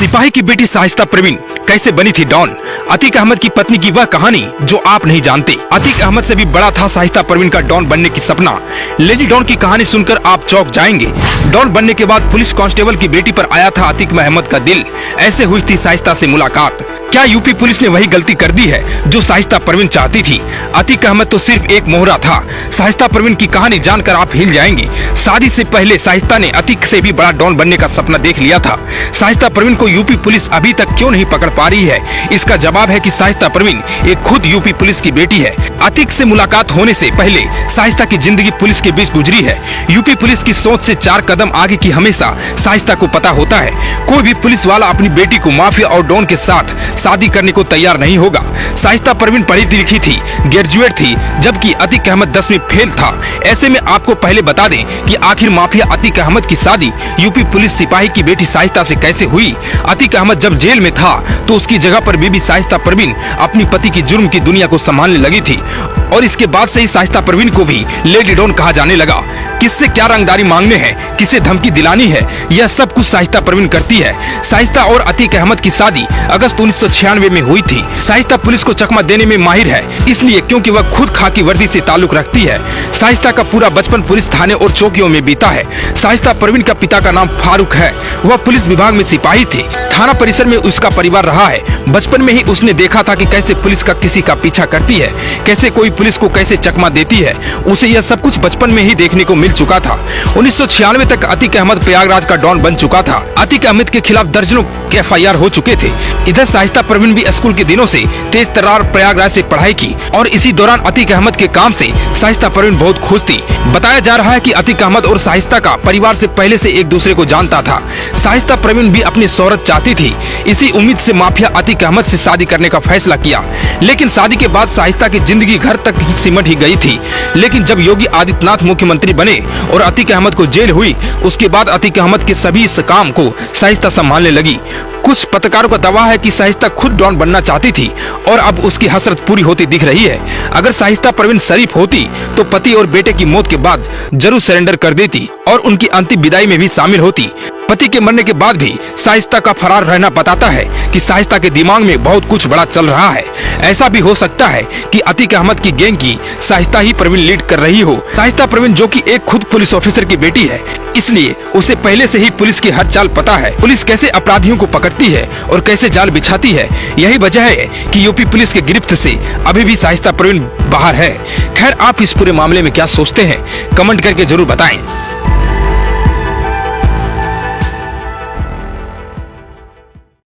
सिपाही की बेटी शाइस्ता परवीन कैसे बनी थी डॉन। अतीक अहमद की पत्नी की वह कहानी जो आप नहीं जानते। अतीक अहमद से भी बड़ा था शाइस्ता परवीन का डॉन बनने की सपना। लेडी डॉन की कहानी सुनकर आप चौंक जाएंगे। डॉन बनने के बाद पुलिस कांस्टेबल की बेटी पर आया था अतीक अहमद का दिल। ऐसे हुई थी शाइस्ता से मुलाकात। क्या यूपी पुलिस ने वही गलती कर दी है जो शाइस्ता परवीन चाहती थी? अतीक अहमद तो सिर्फ एक मोहरा था। शाइस्ता परवीन की कहानी जानकर आप हिल जाएंगे। शादी से पहले शाइस्ता ने अतीक से भी बड़ा डॉन बनने का सपना देख लिया था। शाइस्ता परवीन को यूपी पुलिस अभी तक क्यों नहीं पकड़ पा रही है? इसका जवाब है कि शाइस्ता परवीन एक खुद यूपी पुलिस की बेटी है। अतीक से मुलाकात होने से पहले शाइस्ता की जिंदगी पुलिस के बीच गुजरी है। यूपी पुलिस की सोच से 4 कदम आगे की हमेशा शाइस्ता को पता होता है। कोई भी पुलिस वाला अपनी बेटी को माफिया और डॉन के साथ शादी करने को तैयार नहीं होगा। शाइस्ता परवीन पढ़ी लिखी थी, ग्रेजुएट थी, जबकि अतीक अहमद 10वीं फेल था। ऐसे में आपको पहले बता दें कि आखिर माफिया अतीक अहमद की शादी यूपी पुलिस सिपाही की बेटी शाइस्ता से कैसे हुई। अतीक अहमद जब जेल में था तो उसकी जगह पर बीबी शाइस्ता परवीन अपनी पति की जुर्म की दुनिया को संभालने लगी थी और इसके बाद से ही शाइस्ता परवीन को भी लेडी डॉन कहा जाने लगा। किससे क्या रंगदारी मांगने हैं, किसे धमकी दिलानी है, यह सब कुछ शाइस्ता परवीन करती है। शाइस्ता और अतीक अहमद की शादी अगस्त 1996 में हुई थी। शाइस्ता पुलिस को चकमा देने में माहिर है, इसलिए क्योंकि वह खुद खाकी वर्दी से ताल्लुक रखती है। शाइस्ता का पूरा बचपन पुलिस थाने और चौकियों में बीता है। शाइस्ता परवीन का पिता का नाम फारूक है। वह पुलिस विभाग में सिपाही थे। थाना परिसर में उसका परिवार रहा है। बचपन में ही उसने देखा था कि कैसे पुलिस का किसी का पीछा करती है, कैसे कोई पुलिस को कैसे चकमा देती है। उसे यह सब कुछ बचपन में ही देखने को मिल चुका था। 1996 तक अतीक अहमद प्रयागराज का डॉन बन चुका था। अतीक अहमद के खिलाफ दर्जनों FIR हो चुके थे। इधर शाइस्ता परवीन भी स्कूल के दिनों से तेज तर्रार प्रयागराज से पढ़ाई की और इसी दौरान अतीक अहमद के काम से शाइस्ता परवीन बहुत खुश थी। बताया जा रहा है कि अतीक अहमद और शाइस्ता का परिवार से पहले से एक दूसरे को जानता था। शाइस्ता परवीन भी अपनी शोहरत चाहती थी। इसी उम्मीद से माफिया अतीक अहमद से शादी करने का फैसला किया। लेकिन शादी के बाद शाइस्ता की जिंदगी घर तक ही सिमट ही गई थी। लेकिन जब योगी आदित्यनाथ मुख्यमंत्री बने और अतीक अहमद को जेल हुई, उसके बाद अतीक अहमद के सभी इस काम को शाइस्ता संभालने लगी। कुछ पत्रकारों का दावा है कि शाइस्ता खुद डॉन बनना चाहती थी और अब उसकी हसरत पूरी होती दिख रही है। अगर शाइस्ता परवीन शरीफ होती तो पति और बेटे की मौत के बाद जरूर सरेंडर कर देती और उनकी अंतिम विदाई में भी शामिल होती। पति के मरने के बाद भी शाइस्ता का फरार रहना बताता है कि शाइस्ता के दिमाग में बहुत कुछ बड़ा चल रहा है। ऐसा भी हो सकता है कि अतीक अहमद की गैंग की शाइस्ता ही परवीन लीड कर रही हो। शाइस्ता परवीन जो कि एक खुद पुलिस ऑफिसर की बेटी है, इसलिए उसे पहले से ही पुलिस की हर चाल पता है। पुलिस कैसे अपराधियों को पकड़ती है और कैसे जाल बिछाती है। यही वजह है कि यूपी पुलिस के गिरफ्त से अभी भी शाइस्ता परवीन बाहर है। खैर, आप इस पूरे मामले में क्या सोचते हैं, कमेंट करके जरूर बताएं।